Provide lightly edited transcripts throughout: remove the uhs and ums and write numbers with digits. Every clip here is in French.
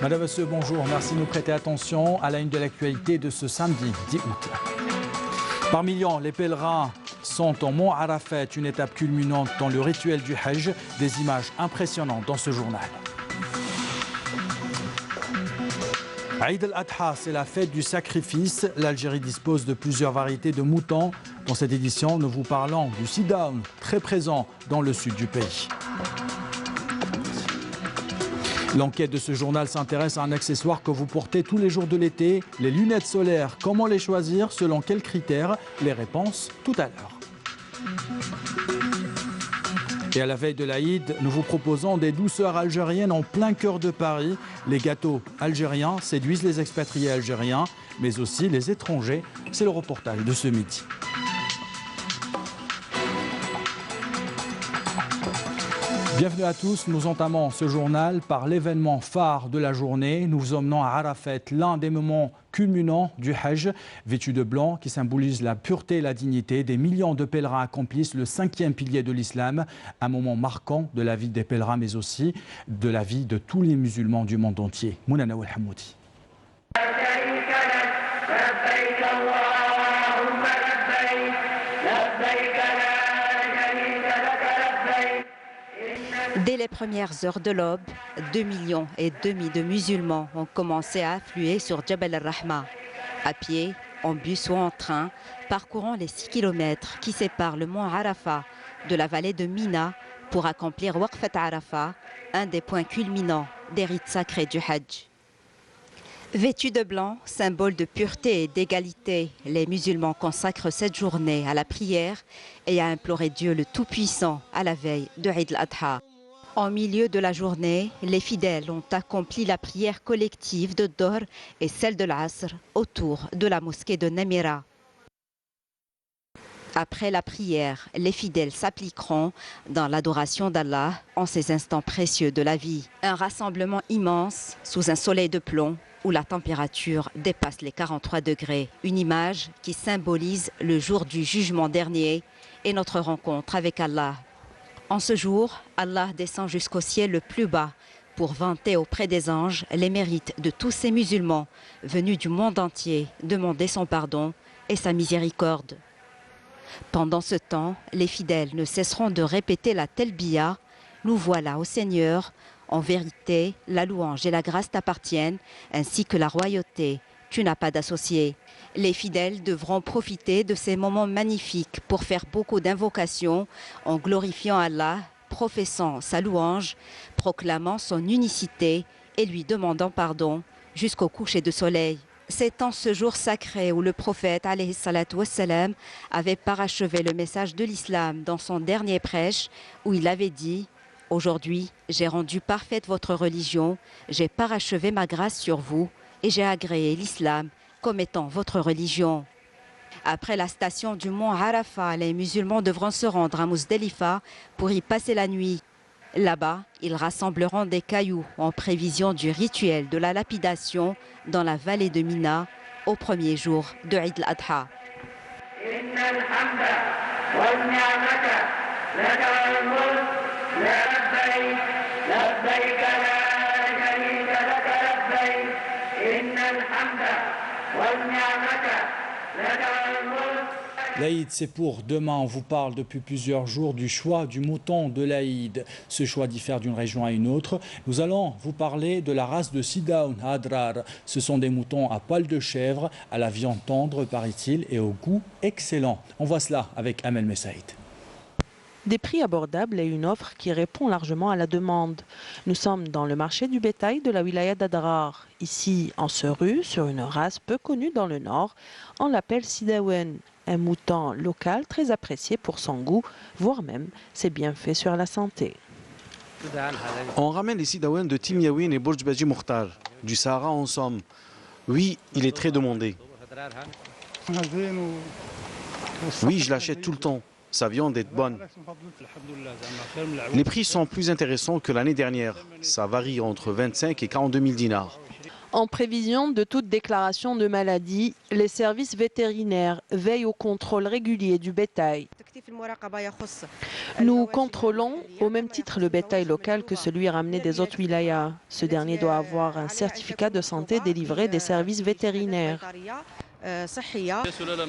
Madame, monsieur, bonjour. Merci de nous prêter attention à la une de l'actualité de ce samedi 10 août. Par millions, les pèlerins sont au mont Arafat, une étape culminante dans le rituel du Hajj. Des images impressionnantes dans ce journal. Eid al-Adha, c'est la fête du sacrifice. L'Algérie dispose de plusieurs variétés de moutons. Dans cette édition, nous vous parlons du Sidaoun, très présent dans le sud du pays. L'enquête de ce journal s'intéresse à un accessoire que vous portez tous les jours de l'été, les lunettes solaires. Comment les choisir, selon quels critères? Les réponses tout à l'heure. Et à la veille de l'Aïd, nous vous proposons des douceurs algériennes en plein cœur de Paris. Les gâteaux algériens séduisent les expatriés algériens, mais aussi les étrangers. C'est le reportage de ce midi. Bienvenue à tous, nous entamons ce journal par l'événement phare de la journée. Nous vous emmenons à Arafat, l'un des moments culminants du Hajj. Vêtus de blanc qui symbolise la pureté et la dignité, des millions de pèlerins accomplissent le 5e pilier de l'islam. Un moment marquant de la vie des pèlerins, mais aussi de la vie de tous les musulmans du monde entier. Mounana Ouelhamoudi. Dès les premières heures de l'aube, 2,5 millions de musulmans ont commencé à affluer sur Jabal al-Rahma. À pied, en bus ou en train, parcourant les 6 km qui séparent le mont Arafat de la vallée de Mina pour accomplir Waqfat Arafat, un des points culminants des rites sacrés du Hajj. Vêtus de blanc, symbole de pureté et d'égalité, les musulmans consacrent cette journée à la prière et à implorer Dieu le Tout-Puissant à la veille de Eid al-Adha. En milieu de la journée, les fidèles ont accompli la prière collective de Dohr et celle de l'Asr autour de la mosquée de Namira. Après la prière, les fidèles s'appliqueront dans l'adoration d'Allah en ces instants précieux de la vie. Un rassemblement immense sous un soleil de plomb où la température dépasse les 43 degrés. Une image qui symbolise le jour du jugement dernier et notre rencontre avec Allah. En ce jour, Allah descend jusqu'au ciel le plus bas pour vanter auprès des anges les mérites de tous ces musulmans venus du monde entier demander son pardon et sa miséricorde. Pendant ce temps, les fidèles ne cesseront de répéter la Telbiya. Nous voilà au Seigneur. En vérité, la louange et la grâce t'appartiennent, ainsi que la royauté. Tu n'as pas d'associé. Les fidèles devront profiter de ces moments magnifiques pour faire beaucoup d'invocations en glorifiant Allah, professant sa louange, proclamant son unicité et lui demandant pardon jusqu'au coucher de soleil. C'est en ce jour sacré où le prophète alayhi salatu wassalam avait parachevé le message de l'islam dans son dernier prêche où il avait dit « Aujourd'hui, j'ai rendu parfaite votre religion, j'ai parachevé ma grâce sur vous et j'ai agréé l'islam comme étant votre religion. » Après la station du mont Arafat, les musulmans devront se rendre à Muzdalifa pour y passer la nuit. Là-bas, ils rassembleront des cailloux en prévision du rituel de la lapidation dans la vallée de Mina au premier jour de Eid al-Adha. L'Aïd, c'est pour demain. On vous parle depuis plusieurs jours du choix du mouton de l'Aïd. Ce choix diffère d'une région à une autre. Nous allons vous parler de la race de Sidaoun à Adrar. Ce sont des moutons à poil de chèvre, à la viande tendre, paraît-il, et au goût excellent. On voit cela avec Amel Messaïd. Des prix abordables et une offre qui répond largement à la demande. Nous sommes dans le marché du bétail de la wilaya d'Adrar. Ici, en Seru, sur une race peu connue dans le nord, on l'appelle Sidaoun. Un mouton local très apprécié pour son goût, voire même ses bienfaits sur la santé. On ramène les Sidaoun de Timiaouen et Bourj Baji Mokhtar. Du Sahara en somme. Oui, il est très demandé. Oui, je l'achète tout le temps. Sa viande est bonne. Les prix sont plus intéressants que l'année dernière. Ça varie entre 25 et 42 000 dinars. En prévision de toute déclaration de maladie, les services vétérinaires veillent au contrôle régulier du bétail. Nous contrôlons au même titre le bétail local que celui ramené des autres wilayas. Ce dernier doit avoir un certificat de santé délivré des services vétérinaires.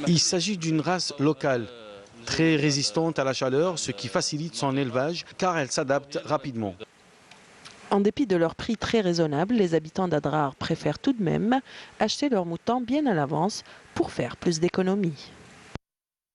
Il s'agit d'une race locale, très résistante à la chaleur, ce qui facilite son élevage car elle s'adapte rapidement. En dépit de leur prix très raisonnable, les habitants d'Adrar préfèrent tout de même acheter leurs moutons bien à l'avance pour faire plus d'économies.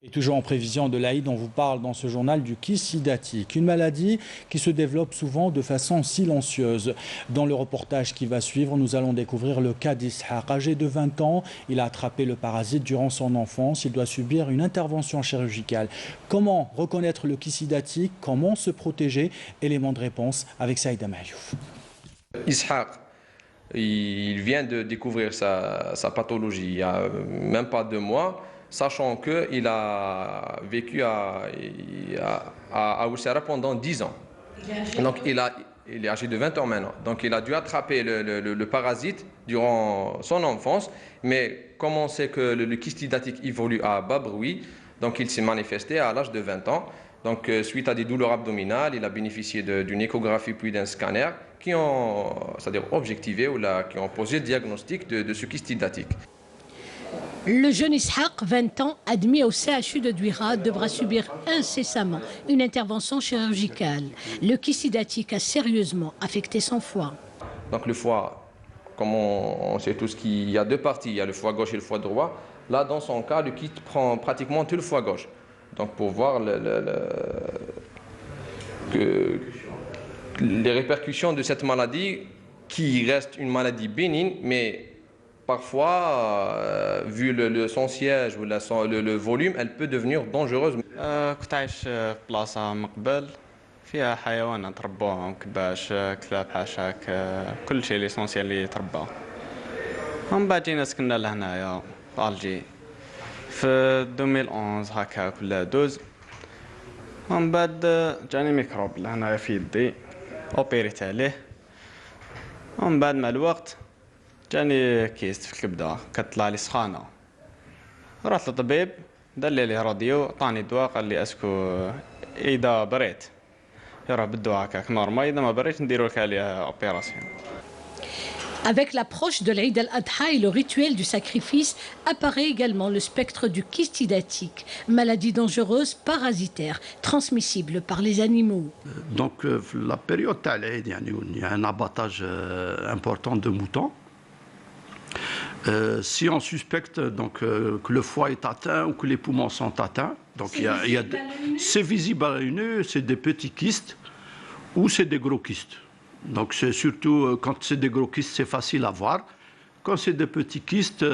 Et toujours en prévision de l'Aïd, on vous parle dans ce journal du kyste hydatique, une maladie qui se développe souvent de façon silencieuse. Dans le reportage qui va suivre, nous allons découvrir le cas d'Ishaq. Âgé de 20 ans, il a attrapé le parasite durant son enfance. Il doit subir une intervention chirurgicale. Comment reconnaître le kyste hydatique? Comment se protéger? Élément de réponse avec Saïda Mayouf. Ishaq, il vient de découvrir sa pathologie il n'y a même pas 2 mois. Sachant qu'il a vécu à Oussara pendant 10 ans. Donc il est âgé de 20 ans maintenant. Donc il a dû attraper le parasite durant son enfance. Mais comme on sait que le kyste hydatique évolue à bas bruit, donc il s'est manifesté à l'âge de 20 ans. Donc suite à des douleurs abdominales, il a bénéficié d'une échographie puis d'un scanner qui ont, c'est-à-dire objectivé ou qui ont posé le diagnostic de ce kyste hydatique. Le jeune Ishaq, 20 ans, admis au CHU de Douira, devra subir incessamment une intervention chirurgicale. Le kyste hydatique a sérieusement affecté son foie. Donc le foie, comme on sait tous qu'il y a 2 parties, il y a le foie gauche et le foie droit. Là, dans son cas, le kyste prend pratiquement tout le foie gauche. Donc pour voir les répercussions de cette maladie, qui reste une maladie bénigne, mais parfois, vu son siège ou le volume, elle peut devenir dangereuse. كنت عايش في بلاصة من قبل فيها حيوانات تربوهم كباش كلاب حاشاك كل شيء ليسونسيال اللي يتربى. من بعد جينا سكننا لهنايا في ألجي في 2011 هكا ولا 12. من بعد جاني ميكروب لهنايا في يدي أوبيريت عليه. من بعد مع الوقت جاني كيست في الكبده كتطلع لي سخانه. رحت للطبيب دار لي راديو عطاني دواء قال لي اسكو اذا بريت يروح بالدواء هكاك نورمال اذا ما بريت نديرو لك عليها اوبيراسيون. Avec l'approche de l'Eid al-Adha et le rituel du sacrifice, apparaît également le spectre du kyste hydatique, maladie dangereuse, parasitaire, transmissible par les animaux. Donc la période d'Al-Eid, il y a un abattage important de moutons. Si on suspecte donc, que le foie est atteint ou que les poumons sont atteints, donc c'est visible à l'œil nu, c'est des petits kystes ou c'est des gros kystes. Donc c'est surtout quand c'est des gros kystes, c'est facile à voir. Quand c'est des petits kystes,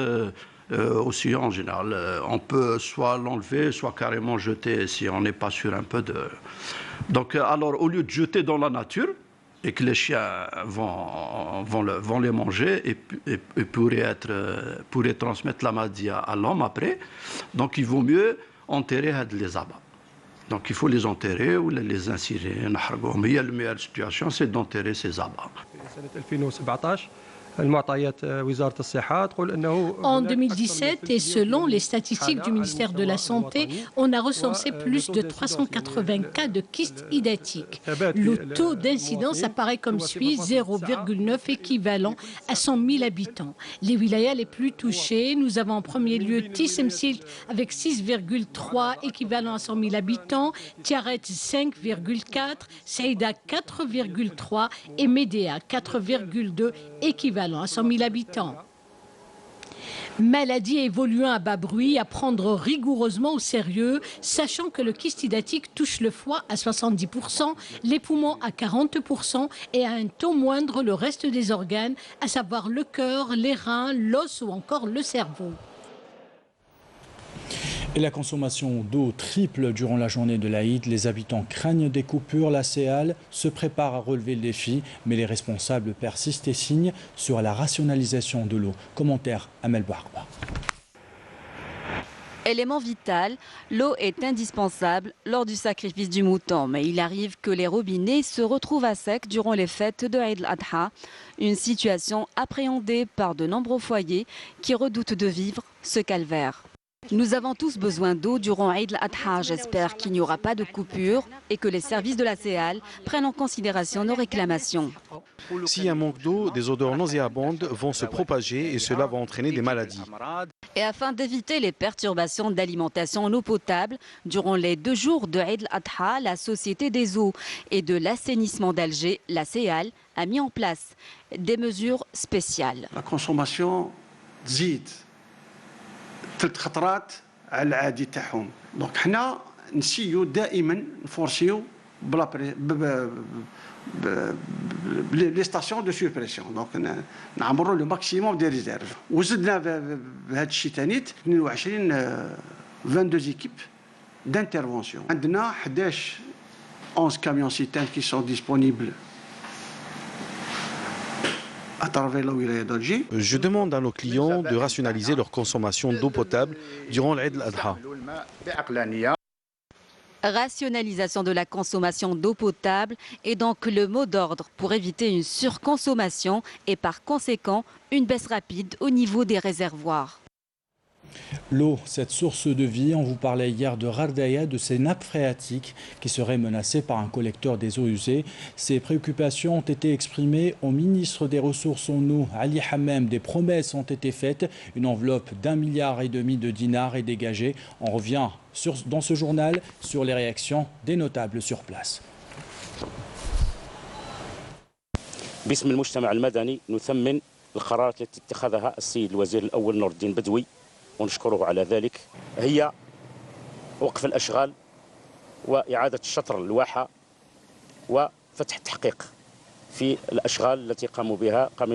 aussi en général, on peut soit l'enlever, soit carrément jeter si on n'est pas sûr un peu de. Donc alors au lieu de jeter dans la nature, et que les chiens vont les manger et pourraient transmettre la maladie à l'homme après. Donc il vaut mieux enterrer les abats. Donc il faut les enterrer ou les incirer. Mais la meilleure situation, c'est d'enterrer ces abats. En 2017, et selon les statistiques du ministère de la Santé, on a recensé plus de 380 cas de kyste hydatique. Le taux d'incidence apparaît comme suit, 0,9 équivalent à 100 000 habitants. Les wilayas les plus touchés, nous avons en premier lieu Tissemsilt avec 6,3 équivalent à 100 000 habitants, Tiaret 5,4, Saïda 4,3 et Médéa 4,2 équivalent à 100 000 habitants. Maladie évoluant à bas bruit, à prendre rigoureusement au sérieux, sachant que le kyste hydatique touche le foie à 70%, les poumons à 40% et à un taux moindre le reste des organes, à savoir le cœur, les reins, l'os ou encore le cerveau. Et la consommation d'eau triple durant la journée de l'Aïd. Les habitants craignent des coupures. La CEAL se prépare à relever le défi, mais les responsables persistent et signent sur la rationalisation de l'eau. Commentaire Amel Bouarba. Élément vital, l'eau est indispensable lors du sacrifice du mouton, mais il arrive que les robinets se retrouvent à sec durant les fêtes de Eid al-Adha, une situation appréhendée par de nombreux foyers qui redoutent de vivre ce calvaire. Nous avons tous besoin d'eau durant Eid al-Adha. J'espère qu'il n'y aura pas de coupure et que les services de la CEAL prennent en considération nos réclamations. S'il y a un manque d'eau, des odeurs nauséabondes vont se propager et cela va entraîner des maladies. Et afin d'éviter les perturbations d'alimentation en eau potable, durant les 2 jours de Eid al-Adha, la Société des eaux et de l'assainissement d'Alger, la CEAL, a mis en place des mesures spéciales. La consommation تزيد 3 خطرات على العادي تاعهم. دونك حنا نسيو دائما نفورسيو les stations de surpression. Donc نعمروا le maximum des réserves. وزدنا بهذا الشيء ثاني 22 équipes d'intervention. عندنا 11 camions citernes qui sont disponibles à travers la wilaya d'Alger. Je demande à nos clients de rationaliser leur consommation d'eau potable durant l'Eid al-Adha. Rationalisation de la consommation d'eau potable est donc le mot d'ordre pour éviter une surconsommation et par conséquent une baisse rapide au niveau des réservoirs. L'eau, cette source de vie, on vous parlait hier de Ghardaya, de ces nappes phréatiques qui seraient menacées par un collecteur des eaux usées. Ces préoccupations ont été exprimées au ministre des Ressources en eau, Ali Hammam. Des promesses ont été faites. Une enveloppe d'1,5 milliard de dinars est dégagée. On revient dans ce journal sur les réactions des notables sur place. باسم المجتمع المدني نثمن القرارات التي اتخذها السيد الوزير الأول نور الدين بدوي ونشكره على ذلك. هي وقف الأشغال وإعادة شطر الواحة وفتح التحقيق في الأشغال التي قام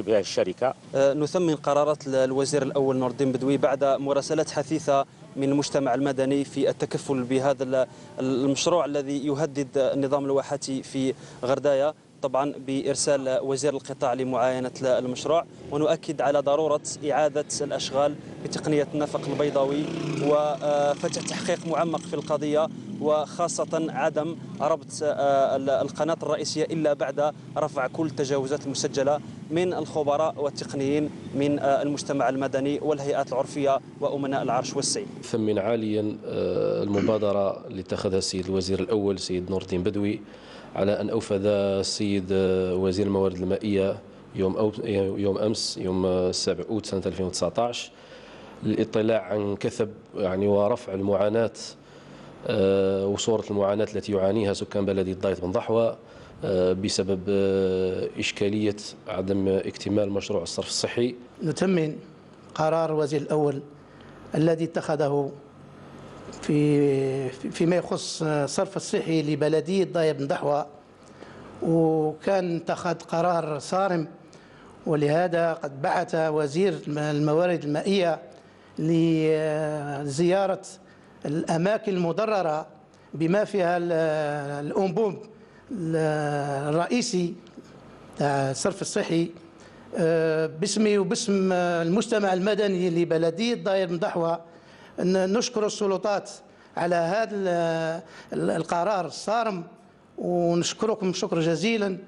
بها الشركة. نثمن قرارات الوزير الأول نور الدين بدوي بعد مراسلات حثيثة من المجتمع المدني في التكفل بهذا المشروع الذي يهدد النظام الواحاتي في غردايا، طبعا بإرسال وزير القطاع لمعاينة المشروع. ونؤكد على ضرورة إعادة الأشغال بتقنية النفق البيضاوي وفتح تحقيق معمق في القضية، وخاصة عدم ربط القناة الرئيسية إلا بعد رفع كل التجاوزات المسجلة من الخبراء والتقنيين من المجتمع المدني والهيئات العرفية وأمناء العرش والسيل. ثمن عاليا المبادرة اللي اتخذها السيد الوزير الأول سيد نور الدين بدوي على أن أوفد السيد وزير الموارد المائية يوم أمس يوم 7 أوت سنة 2019 للاطلاع عن كثب ورفع المعاناة وصورة المعاناة التي يعانيها سكان بلدية ضايط بن ضحوة بسبب إشكالية عدم اكتمال مشروع الصرف الصحي. نثمن قرار الوزير الأول الذي اتخذه فيما يخص الصرف الصحي لبلدية ضايط بن ضحوة، وكان اتخذ قرار صارم، ولهذا قد بعث وزير الموارد المائية لزيارة الأماكن المضررة بما فيها الأنبوب الرئيسي تاع الصرف الصحي. باسمي وباسم المجتمع المدني لبلدية ضايط بن ضحوة نشكر السلطات على هذا القرار الصارم، ونشكركم شكر جزيلا،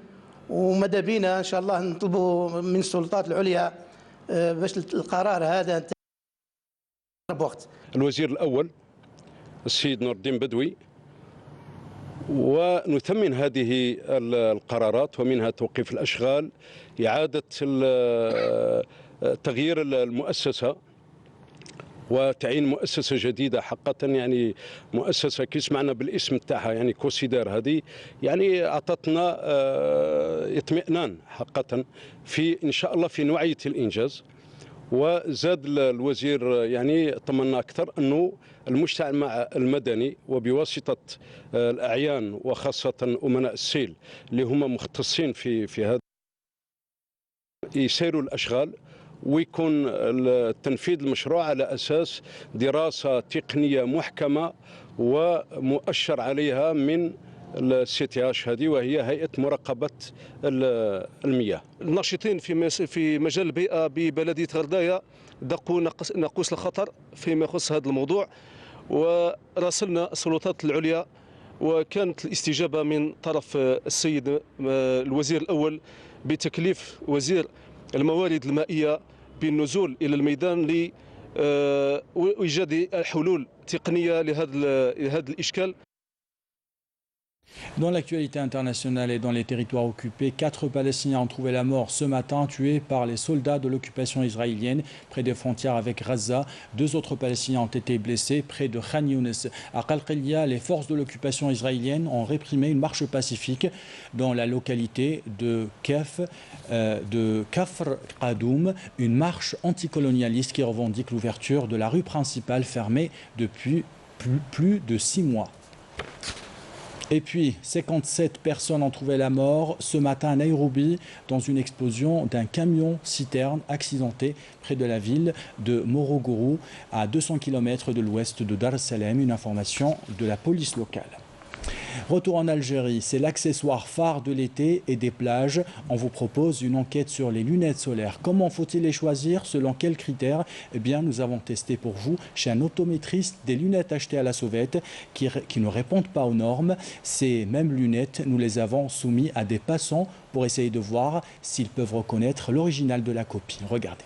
وماذا بينا ان شاء الله نطلبوا من السلطات العليا باش القرار هذا بوقت. الوزير الاول السيد نور الدين بدوي، ونثمن هذه القرارات ومنها توقيف الاشغال، اعاده تغيير المؤسسه وتعيين مؤسسه جديده حقا، مؤسسه كي سمعنا بالاسم تاعها كوسيدار، هذه اعطتنا اطمئنان حقا في ان شاء الله في نوعيه الانجاز. وزاد الوزير طمنا اكثر انه المجتمع المدني وبواسطه الاعيان وخاصه امناء السيل اللي هم مختصين في هذا يسيروا الاشغال، ويكون تنفيذ المشروع على أساس دراسة تقنية محكمة ومؤشر عليها من الCTH هذه وهي هيئة مراقبة المياه. الناشطين في مجال البيئة ببلدية غرداية دقوا ناقوس الخطر فيما يخص هذا الموضوع، وراسلنا السلطات العليا، وكانت الاستجابة من طرف السيد الوزير الأول بتكليف وزير الموارد المائية بالنزول إلى الميدان لإيجاد حلول تقنية لهذا الإشكال. Dans l'actualité internationale et dans les territoires occupés, 4 Palestiniens ont trouvé la mort ce matin, tués par les soldats de l'occupation israélienne près des frontières avec Gaza. 2 autres Palestiniens ont été blessés près de Khan Younes. À Qalqilia, les forces de l'occupation israélienne ont réprimé une marche pacifique dans la localité de Kafr Qadoum, une marche anticolonialiste qui revendique l'ouverture de la rue principale fermée depuis plus de 6 mois. Et puis, 57 personnes ont trouvé la mort ce matin à Nairobi dans une explosion d'un camion-citerne accidenté près de la ville de Morogoro, à 200 km de l'ouest de Dar es Salaam, une information de la police locale. Retour en Algérie, c'est l'accessoire phare de l'été et des plages. On vous propose une enquête sur les lunettes solaires. Comment faut-il les choisir? Selon quels critères? Eh bien, nous avons testé pour vous, chez un optométriste, des lunettes achetées à la sauvette qui ne répondent pas aux normes. Ces mêmes lunettes, nous les avons soumises à des passants pour essayer de voir s'ils peuvent reconnaître l'original de la copie. Regardez.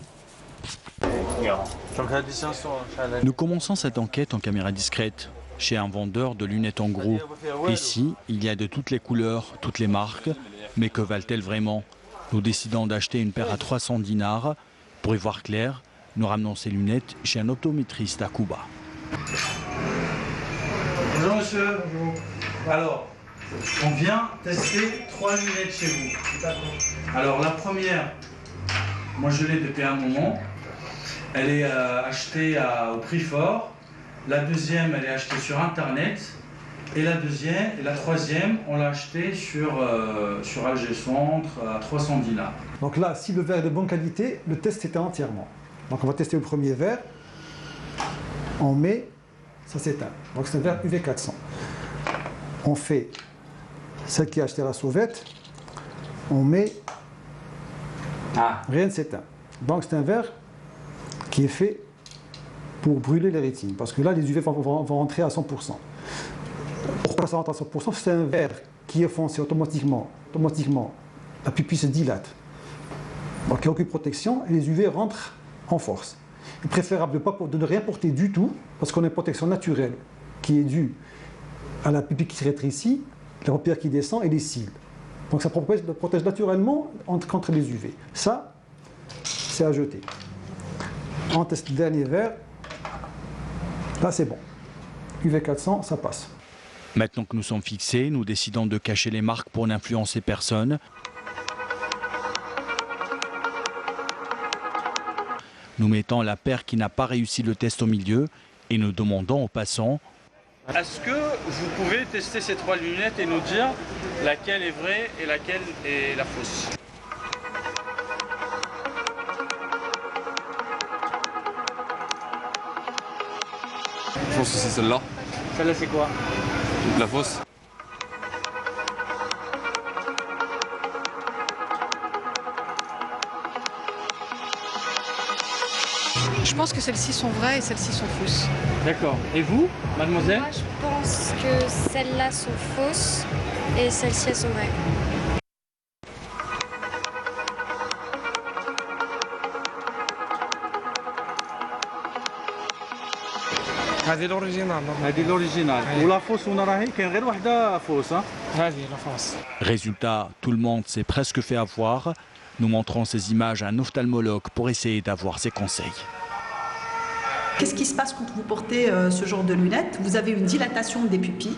Nous commençons cette enquête en caméra discrète, chez un vendeur de lunettes en gros. Ici, il y a de toutes les couleurs, toutes les marques. Mais que valent-elles vraiment? Nous décidons d'acheter une paire à 300 dinars. Pour y voir clair, nous ramenons ces lunettes chez un optométriste à Cuba. Bonjour monsieur. Bonjour. Alors, on vient tester 3 lunettes chez vous. Alors la première, moi je l'ai depuis un moment. Elle est achetée au prix fort. La deuxième, elle est achetée sur Internet. Et la troisième, on l'a achetée sur Alger Centre à 300 dinars. Donc là, si le verre est de bonne qualité, le test était entièrement. Donc on va tester le premier verre. On met, ça s'éteint. Donc c'est un verre UV400. On fait celle qui a acheté à la sauvette. On met, rien ne s'éteint. Donc c'est un verre qui est fait pour brûler les rétines, parce que là les UV vont rentrer à 100%. Pourquoi ça rentre à 100%? C'est un verre qui est foncé automatiquement, la pupille se dilate. Donc il n'y a aucune protection et les UV rentrent en force. Il est préférable de ne rien porter du tout, parce qu'on a une protection naturelle qui est due à la pupille qui se rétrécit, la paupière qui descend et les cils. Donc ça protège naturellement contre les UV. Ça, c'est à jeter. On teste le dernier verre. Là, c'est bon. UV400, ça passe. Maintenant que nous sommes fixés, nous décidons de cacher les marques pour n'influencer personne. Nous mettons la paire qui n'a pas réussi le test au milieu et nous demandons aux passants: est-ce que vous pouvez tester ces 3 lunettes et nous dire laquelle est vraie et laquelle est la fausse? Je pense que c'est celle-là. Celle-là, c'est quoi? La fausse. Je pense que celles-ci sont vraies et celles-ci sont fausses. D'accord. Et vous, mademoiselle? Moi, je pense que celles-là sont fausses et celles-ci, elles sont vraies. هذه الأوريجينال. هذه الأوريجينال. ولا فوس هنا راهي كاين غير وحدة فوس. هذه لا فوس. Résultat, tout le monde s'est presque fait avoir. Nous montrons ces images à un ophtalmologue pour essayer d'avoir ses conseils. Qu'est-ce qui se passe quand vous portez ce genre de lunettes? Vous avez une dilatation des pupilles.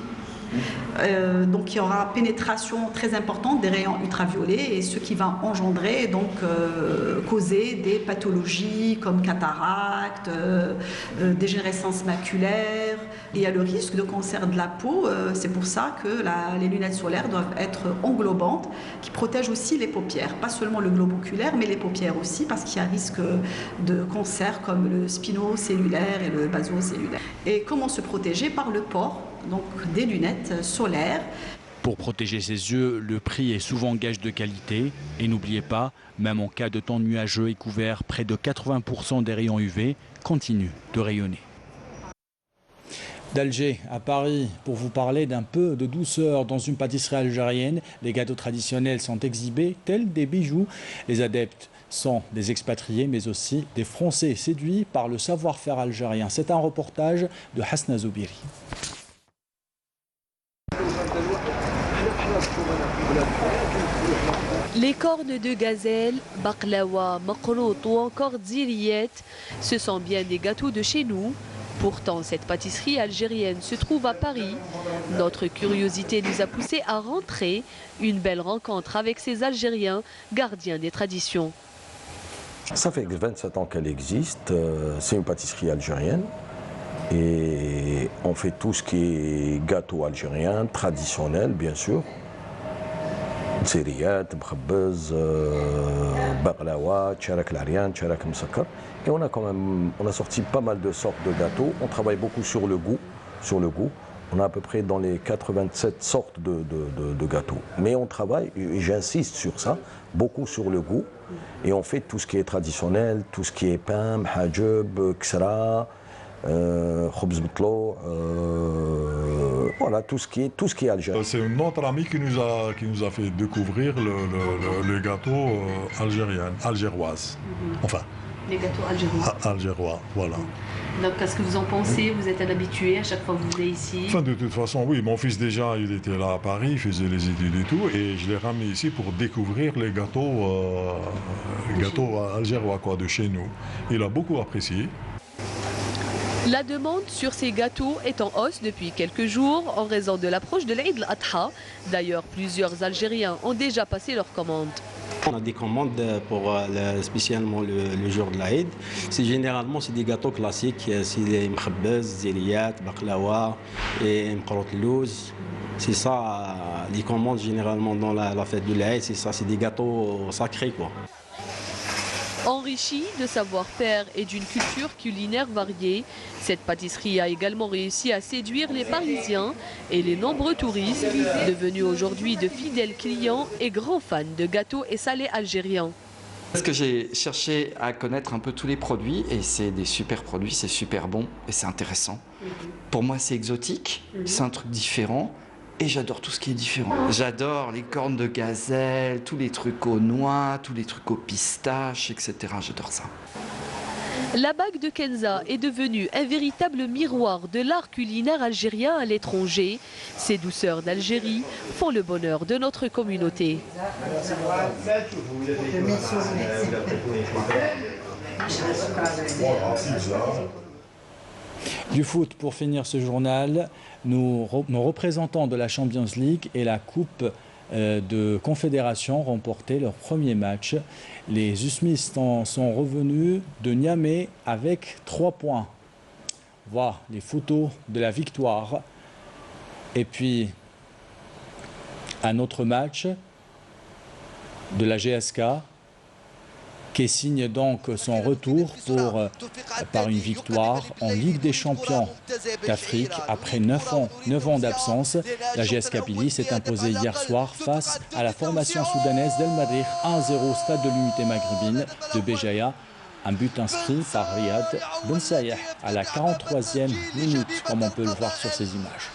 Donc il y aura pénétration très importante des rayons ultraviolets et ce qui va engendrer, donc causer des pathologies comme cataracte, dégénérescence maculaire. Et il y a le risque de cancer de la peau. C'est pour ça que les lunettes solaires doivent être englobantes, qui protègent aussi les paupières, pas seulement le globe oculaire mais les paupières aussi, parce qu'il y a un risque de cancer comme le spinocellulaire et le basocellulaire. Et comment se protéger? Par le port donc des lunettes solaires. Pour protéger ses yeux, le prix est souvent gage de qualité. Et n'oubliez pas, même en cas de temps nuageux et couvert, près de 80% des rayons UV continuent de rayonner. D'Alger à Paris pour vous parler d'un peu de douceur dans une pâtisserie algérienne. Les gâteaux traditionnels sont exhibés tels des bijoux. Les adeptes sont des expatriés mais aussi des Français séduits par le savoir-faire algérien. C'est un reportage de Hasna Zoubiri. Les cornes de gazelle, baklawa, makrout ou encore dziriyet, ce sont bien des gâteaux de chez nous. Pourtant, cette pâtisserie algérienne se trouve à Paris. Notre curiosité nous a poussé à rentrer. Une belle rencontre avec ces Algériens, gardiens des traditions. Ça fait 27 ans qu'elle existe. C'est une pâtisserie algérienne. Et on fait tout ce qui est gâteau algérien, traditionnel bien sûr. Tsiriyat, mkhabbez, baglawa, tcharak l'arian, tcharak msakkar. Et on a sorti pas mal de sortes de gâteaux. On travaille beaucoup sur le goût. On a à peu près dans les 87 sortes de gâteaux. Mais on travaille, et j'insiste sur ça, beaucoup sur le goût. Et on fait tout ce qui est traditionnel, tout ce qui est pain, mhajeb, ksra, khobz bitlo, voilà, tout ce qui est algérien. C'est notre ami qui nous a fait découvrir le gâteau algéroise. Enfin. Les gâteaux algérois. Algérois, voilà. Donc, qu'est-ce que vous en pensez? Vous êtes un habitué à chaque fois que vous venez ici? Enfin, de toute façon, oui. Mon fils, déjà, il était là à Paris, il faisait les études et tout. Et je l'ai ramené ici pour découvrir les gâteaux algérois, quoi, de chez nous. Il a beaucoup apprécié. La demande sur ces gâteaux est en hausse depuis quelques jours en raison de l'approche de l'Eid al-Adha. D'ailleurs, plusieurs Algériens ont déjà passé leurs commandes. On a des commandes pour spécialement le jour de l'Aïd. Généralement, c'est des gâteaux classiques. C'est les mkhabbez, ziliyat, baklawa et mkrout louz. C'est ça, les commandes généralement dans la fête de l'Aïd. C'est ça, c'est des gâteaux sacrés, quoi. Enrichie de savoir-faire et d'une culture culinaire variée, cette pâtisserie a également réussi à séduire les Parisiens et les nombreux touristes, devenus aujourd'hui de fidèles clients et grands fans de gâteaux et salés algériens. Parce que j'ai cherché à connaître un peu tous les produits et c'est des super produits, c'est super bon et c'est intéressant. Pour moi, c'est exotique, c'est un truc différent. Et j'adore tout ce qui est différent. J'adore les cornes de gazelle, tous les trucs aux noix, tous les trucs aux pistaches, etc. J'adore ça. La bague de Kenza est devenue un véritable miroir de l'art culinaire algérien à l'étranger. Ces douceurs d'Algérie font le bonheur de notre communauté. Du foot pour finir ce journal, nos représentants de la Champions League et la Coupe de Confédération ont remporté leur premier match. Les Usmistes sont revenus de Niamey avec 3 points. Voilà les photos de la victoire. Et puis, un autre match de la GSK qui signe donc son retour par une victoire en Ligue des Champions d'Afrique après 9 ans d'absence. La GS Kabylie s'est imposée hier soir face à la formation soudanaise d'El Marrikh 1-0 au stade de l'unité maghrébine de Béjaïa. Un but inscrit par Riyad Ben Sayeh à la 43e minute, comme on peut le voir sur ces images.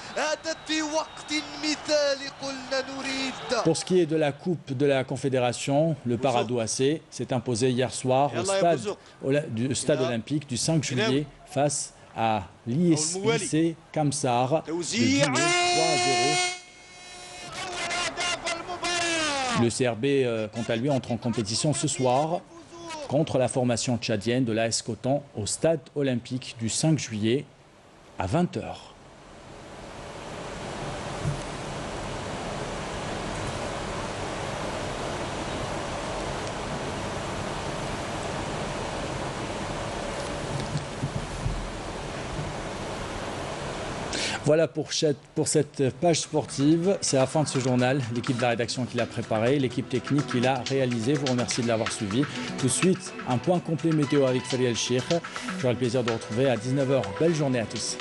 Pour ce qui est de la Coupe de la Confédération, le Paradou AC s'est imposé hier soir au stade olympique du 5 juillet face à l'IC Kamsar. Le CRB, quant à lui, entre en compétition ce soir contre la formation tchadienne de l'AS Coton au stade olympique du 5 juillet à 20 h. Voilà pour cette page sportive. C'est la fin de ce journal. L'équipe de la rédaction qui l'a préparé, l'équipe technique qui l'a réalisé. Vous remercie de l'avoir suivi. Tout de suite, un point complet météo avec Fariel Chir. J'aurai le plaisir de vous retrouver à 19 h. Belle journée à tous.